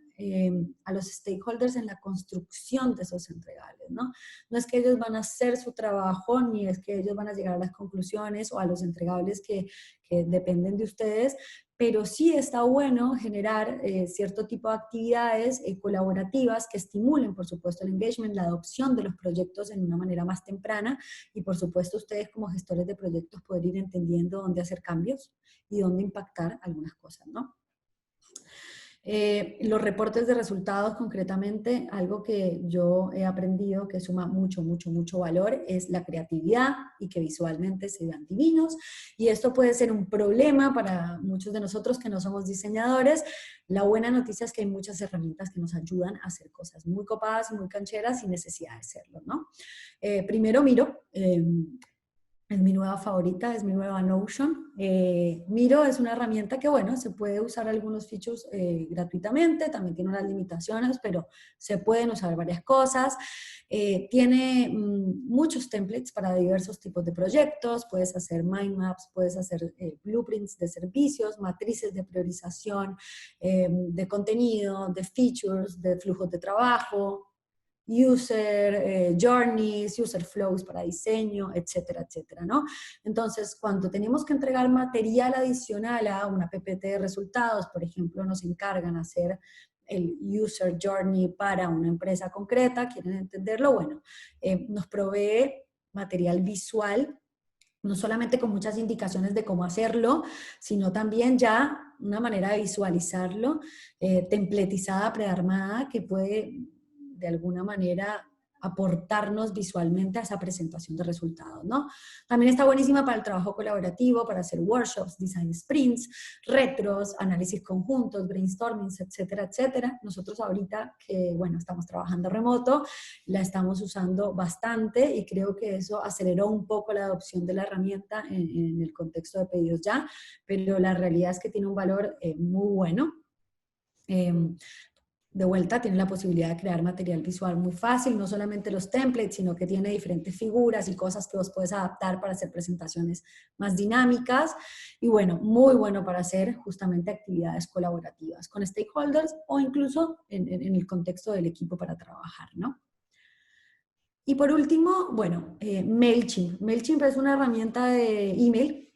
a los stakeholders en la construcción de esos entregables, ¿no? No es que ellos van a hacer su trabajo, ni es que ellos van a llegar a las conclusiones o a los entregables que dependen de ustedes, pero sí está bueno generar cierto tipo de actividades colaborativas que estimulen, por supuesto, el engagement, la adopción de los proyectos en una manera más temprana y, por supuesto, ustedes como gestores de proyectos poder ir entendiendo dónde hacer cambios y dónde impactar algunas cosas, ¿no? Los reportes de resultados, concretamente, algo que yo he aprendido que suma mucho, mucho, mucho valor es la creatividad y que visualmente se vean divinos. Y esto puede ser un problema para muchos de nosotros que no somos diseñadores. La buena noticia es que hay muchas herramientas que nos ayudan a hacer cosas muy copadas y muy cancheras sin necesidad de serlo, ¿no? Primero Miro. Es mi nueva favorita, es mi nueva Notion. Miro es una herramienta que, bueno, se puede usar algunos features gratuitamente, también tiene unas limitaciones, pero se pueden usar varias cosas. Tiene muchos templates para diversos tipos de proyectos, puedes hacer mind maps, puedes hacer blueprints de servicios, matrices de priorización, de contenido, de features, de flujos de trabajo, user journeys, user flows para diseño, etcétera, etcétera, ¿no? Entonces, cuando tenemos que entregar material adicional a una PPT de resultados, por ejemplo, nos encargan hacer el user journey para una empresa concreta, quieren entenderlo, bueno, nos provee material visual, no solamente con muchas indicaciones de cómo hacerlo, sino también ya una manera de visualizarlo, templetizada, prearmada, que puede de alguna manera aportarnos visualmente a esa presentación de resultados, ¿no? También está buenísima para el trabajo colaborativo, para hacer workshops, design sprints, retros, análisis conjuntos, brainstormings, etcétera, etcétera. Nosotros ahorita que, bueno, estamos trabajando remoto, la estamos usando bastante y creo que eso aceleró un poco la adopción de la herramienta en el contexto de pedidos ya, pero la realidad es que tiene un valor muy bueno. De vuelta, tiene la posibilidad de crear material visual muy fácil, no solamente los templates, sino que tiene diferentes figuras y cosas que vos puedes adaptar para hacer presentaciones más dinámicas. Y bueno, muy bueno para hacer justamente actividades colaborativas con stakeholders o incluso en el contexto del equipo para trabajar, ¿no? Y por último, bueno, MailChimp. MailChimp es una herramienta de email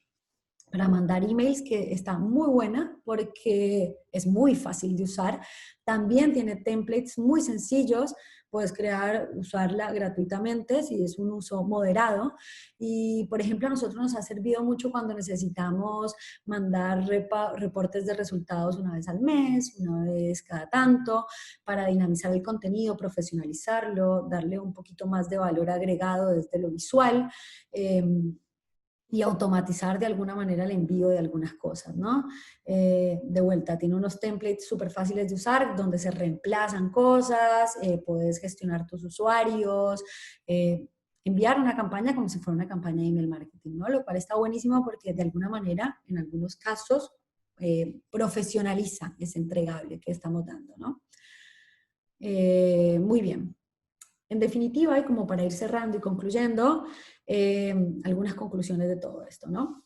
para mandar emails, que está muy buena porque es muy fácil de usar. También tiene templates muy sencillos, puedes crear, usarla gratuitamente si es un uso moderado. Y, por ejemplo, a nosotros nos ha servido mucho cuando necesitamos mandar reportes de resultados una vez al mes, una vez cada tanto, para dinamizar el contenido, profesionalizarlo, darle un poquito más de valor agregado desde lo visual. Y automatizar de alguna manera el envío de algunas cosas, ¿no? De vuelta, tiene unos templates súper fáciles de usar, donde se reemplazan cosas, puedes gestionar tus usuarios, enviar una campaña como si fuera una campaña de email marketing, ¿no? Lo cual está buenísimo porque de alguna manera, en algunos casos, profesionaliza ese entregable que estamos dando, ¿no? Muy bien. En definitiva, y como para ir cerrando y concluyendo, algunas conclusiones de todo esto, ¿no?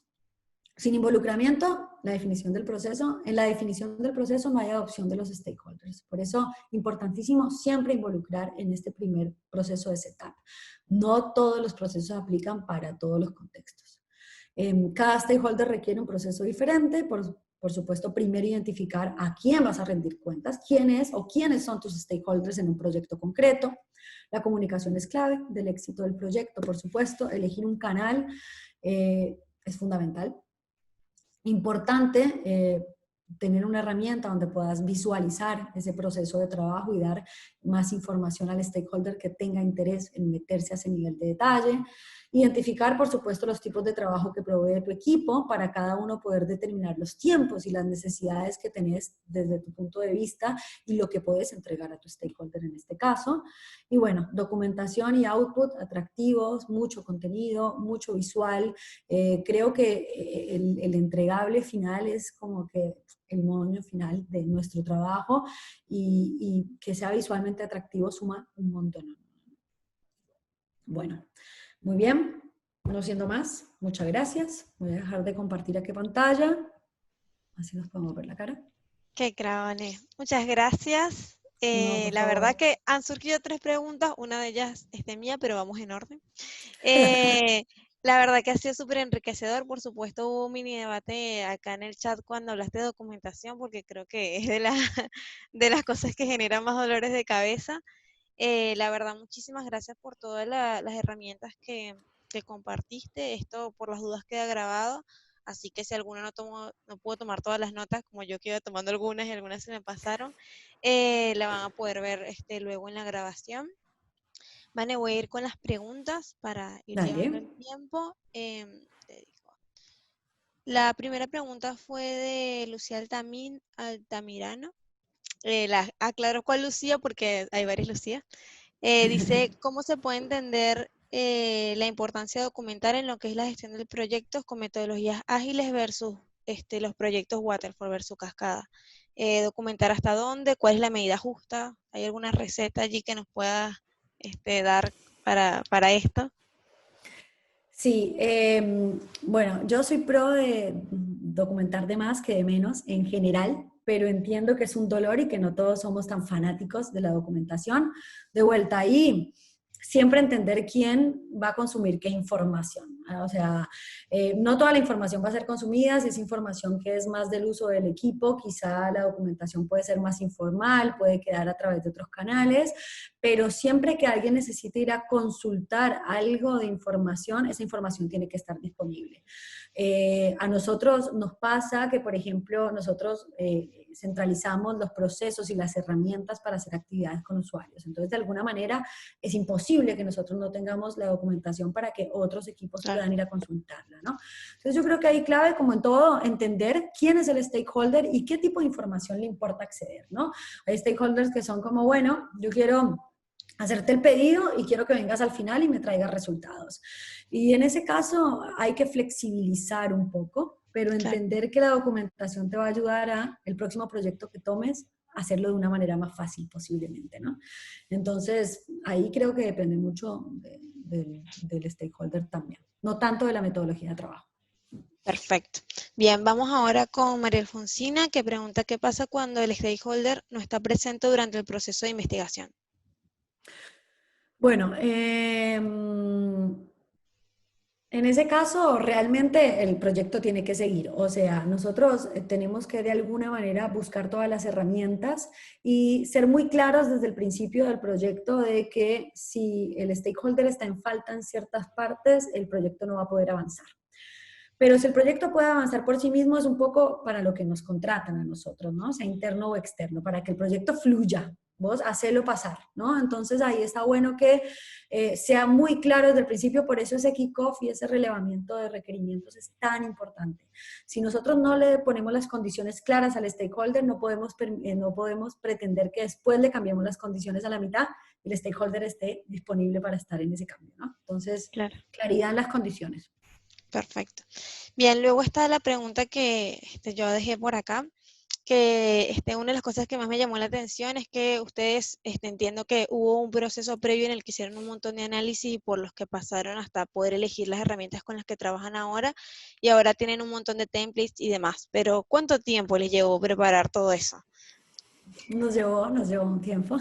Sin involucramiento, la definición del proceso, en la definición del proceso no hay adopción de los stakeholders. Por eso, importantísimo siempre involucrar en este primer proceso de setup. No todos los procesos aplican para todos los contextos. Cada stakeholder requiere un proceso diferente. Por supuesto, primero identificar a quién vas a rendir cuentas, quién es o quiénes son tus stakeholders en un proyecto concreto. La comunicación es clave del éxito del proyecto, por supuesto. Elegir un canal es fundamental. Importante tener una herramienta donde puedas visualizar ese proceso de trabajo y dar más información al stakeholder que tenga interés en meterse a ese nivel de detalle. Identificar, por supuesto, los tipos de trabajo que provee tu equipo para cada uno poder determinar los tiempos y las necesidades que tenés desde tu punto de vista y lo que puedes entregar a tu stakeholder en este caso. Y bueno, documentación y output atractivos, mucho contenido, mucho visual. Creo que el entregable final es como que el moño final de nuestro trabajo y que sea visualmente atractivo suma un montón. Bueno, muy bien, no siendo más, muchas gracias. Voy a dejar de compartir aquí pantalla, así nos podemos ver la cara. Qué craone. Muchas gracias. No, por La verdad favor. que han surgido 3 preguntas, una de ellas es de mía, pero vamos en orden. La verdad que ha sido súper enriquecedor. Por supuesto, hubo un mini debate acá en el chat cuando hablaste de documentación, porque creo que es de las cosas que generan más dolores de cabeza. La verdad, muchísimas gracias por todas las herramientas que compartiste. Esto por las dudas queda grabado. Así que si alguno no pudo tomar todas las notas, como yo que iba tomando algunas y algunas se me pasaron, la van a poder ver luego en la grabación. Vane, voy a ir con las preguntas para ir llevando Dale. el tiempo. Te digo. La primera pregunta fue de Lucía Altamirano. Aclaro cuál Lucía porque hay varias Lucías. Dice, ¿cómo se puede entender la importancia de documentar en lo que es la gestión de proyectos con metodologías ágiles versus los proyectos Waterfall versus Cascada? Documentar hasta dónde, cuál es la medida justa, ¿hay alguna receta allí que nos pueda dar para esto? Sí, bueno, yo soy pro de documentar de más que de menos en general, pero entiendo que es un dolor y que no todos somos tan fanáticos de la documentación. De vuelta ahí, siempre entender quién va a consumir qué información. O sea, no toda la información va a ser consumida, si es información que es más del uso del equipo, quizá la documentación puede ser más informal, puede quedar a través de otros canales, pero siempre que alguien necesite ir a consultar algo de información, esa información tiene que estar disponible. A nosotros nos pasa que, por ejemplo, nosotros centralizamos los procesos y las herramientas para hacer actividades con usuarios. Entonces, de alguna manera, es imposible que nosotros no tengamos la documentación para que otros equipos puedan ir a consultarla, ¿no? Entonces, yo creo que hay clave, como en todo, entender quién es el stakeholder y qué tipo de información le importa acceder, ¿no? Hay stakeholders que son como, bueno, yo quiero hacerte el pedido y quiero que vengas al final y me traigas resultados. Y en ese caso hay que flexibilizar un poco, pero Claro. entender que la documentación te va a ayudar a el próximo proyecto que tomes hacerlo de una manera más fácil posiblemente, ¿no? Entonces, ahí creo que depende mucho del stakeholder también, no tanto de la metodología de trabajo. Perfecto. Bien, vamos ahora con María Alfonsina, que pregunta qué pasa cuando el stakeholder no está presente durante el proceso de investigación. Bueno, en En ese caso, realmente el proyecto tiene que seguir. O sea, nosotros tenemos que de alguna manera buscar todas las herramientas y ser muy claros desde el principio del proyecto de que si el stakeholder está en falta en ciertas partes, el proyecto no va a poder avanzar. Pero si el proyecto puede avanzar por sí mismo, es un poco para lo que nos contratan a nosotros, ¿no? Sea interno o externo, para que el proyecto fluya. Vos hacelo pasar, ¿no? Entonces ahí está bueno que sea muy claro desde el principio, por eso ese kickoff y ese relevamiento de requerimientos es tan importante. Si nosotros no le ponemos las condiciones claras al stakeholder, no podemos pretender que después le cambiemos las condiciones a la mitad y el stakeholder esté disponible para estar en ese cambio, ¿no? Entonces, Claro. claridad en las condiciones. Perfecto. Bien, luego está la pregunta que yo dejé por acá, que una de las cosas que más me llamó la atención es que ustedes, entiendo que hubo un proceso previo en el que hicieron un montón de análisis y por los que pasaron hasta poder elegir las herramientas con las que trabajan ahora, y ahora tienen un montón de templates y demás, pero ¿cuánto tiempo les llevó preparar todo eso? Nos llevó un tiempo.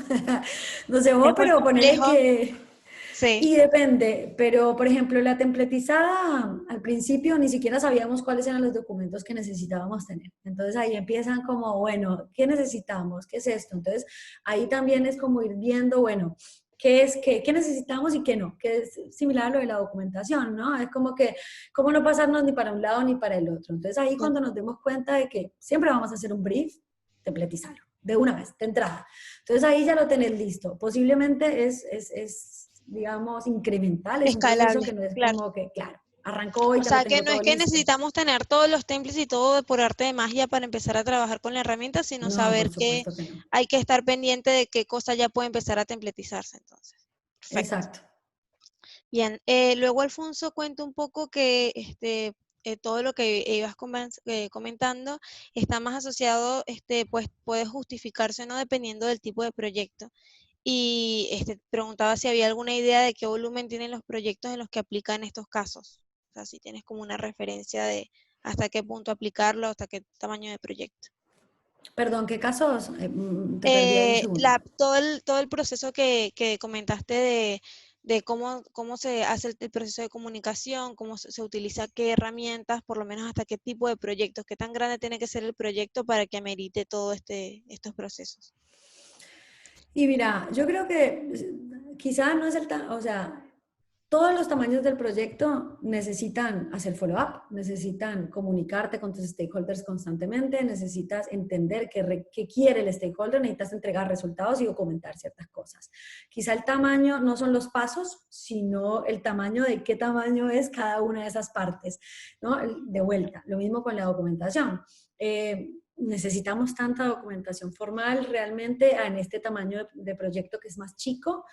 Nos llevó, ¿Es muy pero ponerle complejo? que... Sí, Y depende, pero por ejemplo, la templetizada, al principio ni siquiera sabíamos cuáles eran los documentos que necesitábamos tener. Entonces ahí empiezan como, bueno, ¿qué necesitamos? ¿Qué es esto? Entonces ahí también es como ir viendo, bueno, qué necesitamos y qué no, que es similar a lo de la documentación, ¿no? Es como que, ¿cómo no pasarnos ni para un lado ni para el otro? Entonces ahí sí. cuando nos demos cuenta de que siempre vamos a hacer un brief, templetizarlo, de una vez, de entrada. Entonces ahí ya lo tenés listo. Posiblemente digamos, incremental, es un proceso Escalable, que no es claro. como que, claro, arrancó y O ya lo sea, que tengo no es todo que listo. necesitamos tener todos los templates y todo por arte de magia para empezar a trabajar con la herramienta, sino No, por saber que supuesto que no. hay que estar pendiente de qué cosa ya puede empezar a templatizarse, entonces. Perfecto. Exacto. Bien, luego Alfonso cuenta un poco que todo lo que ibas comentando está más asociado, pues puede justificarse o no dependiendo del tipo de proyecto. Y preguntaba si había alguna idea de qué volumen tienen los proyectos en los que aplican estos casos. O sea, si tienes como una referencia de hasta qué punto aplicarlo, hasta qué tamaño de proyecto. Perdón, ¿qué casos? Te perdí ahí un segundo. Todo el proceso que comentaste de cómo se hace el proceso de comunicación, cómo se utiliza qué herramientas, por lo menos hasta qué tipo de proyectos, qué tan grande tiene que ser el proyecto para que amerite todo estos procesos. Y mira, yo creo que quizá no es o sea, todos los tamaños del proyecto necesitan hacer follow-up, necesitan comunicarte con tus stakeholders constantemente, necesitas entender qué quiere el stakeholder, necesitas entregar resultados y documentar ciertas cosas. Quizá el tamaño no son los pasos, sino el tamaño de qué tamaño es cada una de esas partes, ¿no? De vuelta, lo mismo con la documentación. Necesitamos tanta documentación formal realmente en este tamaño de proyecto que es más chico.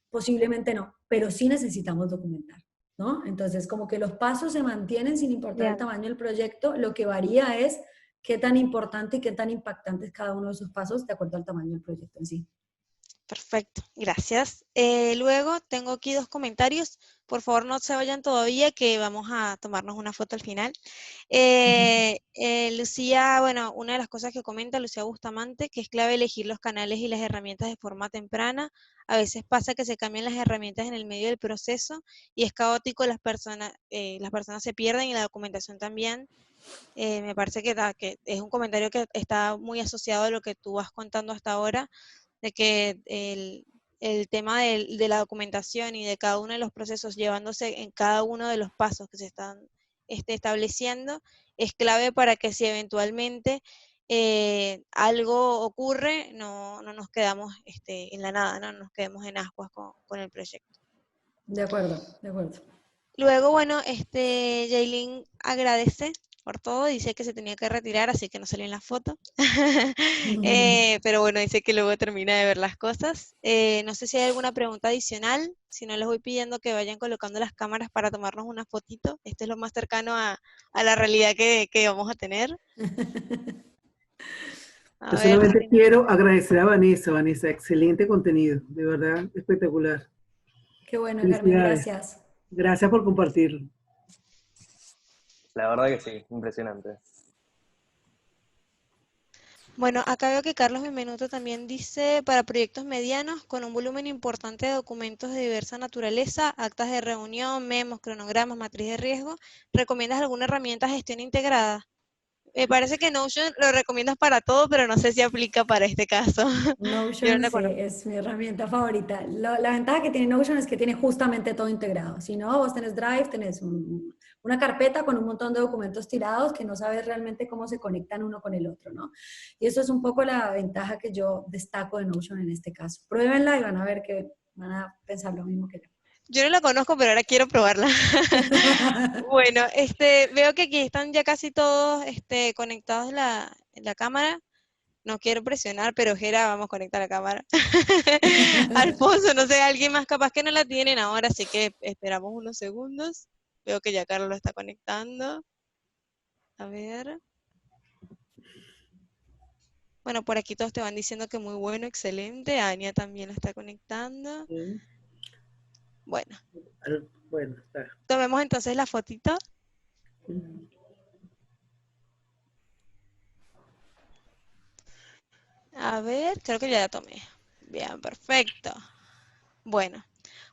Posiblemente no, pero sí necesitamos documentar, ¿no? Entonces, como que los pasos se mantienen sin importar el tamaño del proyecto, lo que varía es qué tan importante y qué tan impactante es cada uno de esos pasos de acuerdo al tamaño del proyecto en sí. Perfecto, gracias. Luego tengo aquí 2 comentarios. Por favor, no se vayan todavía, que vamos a tomarnos una foto al final. Lucía, bueno, una de las cosas que comenta Lucía Bustamante, que es clave elegir los canales y las herramientas de forma temprana. A veces pasa que se cambian las herramientas en el medio del proceso y es caótico, las personas se pierden y la documentación también. Me parece que es un comentario que está muy asociado a lo que tú vas contando hasta ahora, de que el tema de la documentación y de cada uno de los procesos llevándose en cada uno de los pasos que se están estableciendo es clave para que si eventualmente algo ocurre, no nos quedamos en la nada, no nos quedemos en ascuas con el proyecto. De acuerdo, de acuerdo. Luego, bueno, Jaylin agradece por todo, dice que se tenía que retirar, así que no salió en la foto. Pero bueno, dice que luego termina de ver las cosas. No sé si hay alguna pregunta adicional, si no les voy pidiendo que vayan colocando las cámaras para tomarnos una fotito. Esto es lo más cercano a la realidad que vamos a tener. A Yo ver, solamente quiero agradecer a Vanessa. Vanessa, excelente contenido, de verdad, espectacular. Qué bueno, Carmen, Felicidades. gracias. Gracias por compartirlo. La verdad que sí, impresionante. Bueno, acá veo que Carlos Benvenuto también dice, para proyectos medianos con un volumen importante de documentos de diversa naturaleza, actas de reunión, memos, cronogramas, matriz de riesgo, ¿recomiendas alguna herramienta de gestión integrada? Me parece que Notion lo recomiendas para todo, pero no sé si aplica para este caso. Yo no Notion la sí, conozco. es mi herramienta favorita. La ventaja que tiene Notion es que tiene justamente todo integrado. Si no, vos tenés Drive, tenés una carpeta con un montón de documentos tirados que no sabes realmente cómo se conectan uno con el otro, ¿no? Y eso es un poco la ventaja que yo destaco de Notion en este caso. Pruébenla y van a ver que van a pensar lo mismo que yo. Yo no la conozco, pero ahora quiero probarla. Bueno, veo que aquí están ya casi todos conectados en la cámara. No quiero presionar, pero Jera, vamos a conectar la cámara. Alfonso, no sé, alguien más capaz que no la tienen ahora, así que esperamos unos segundos. Veo que ya Carlos lo está conectando. A ver. Bueno, por aquí todos te van diciendo que muy bueno, excelente. Ania también la está conectando. Sí. Bueno, Bueno, está. tomemos entonces la fotito. A ver, creo que ya la tomé. Bien, perfecto. Bueno,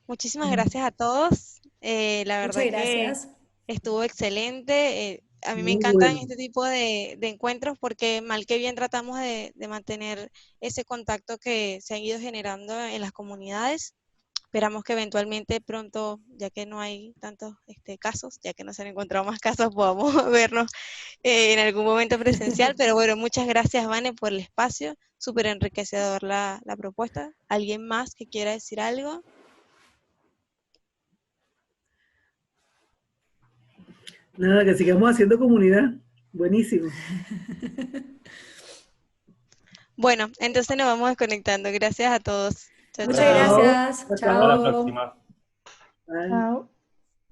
muchísimas gracias a todos. La Muchas verdad que gracias. estuvo excelente. A mí me Muy encantan bueno. este tipo de encuentros porque mal que bien tratamos de mantener ese contacto que se han ido generando en las comunidades. Esperamos que eventualmente pronto, ya que no hay tantos casos, ya que no se han encontrado más casos, podamos vernos en algún momento presencial. Pero bueno, muchas gracias, Vane, por el espacio. Súper enriquecedor la propuesta. ¿Alguien más que quiera decir algo? Nada, que sigamos haciendo comunidad. Buenísimo. Bueno, entonces nos vamos desconectando. Gracias a todos. Chao, Muchas chao. Chao. gracias. Chao. Hasta la Chao. próxima. Bye. Chao.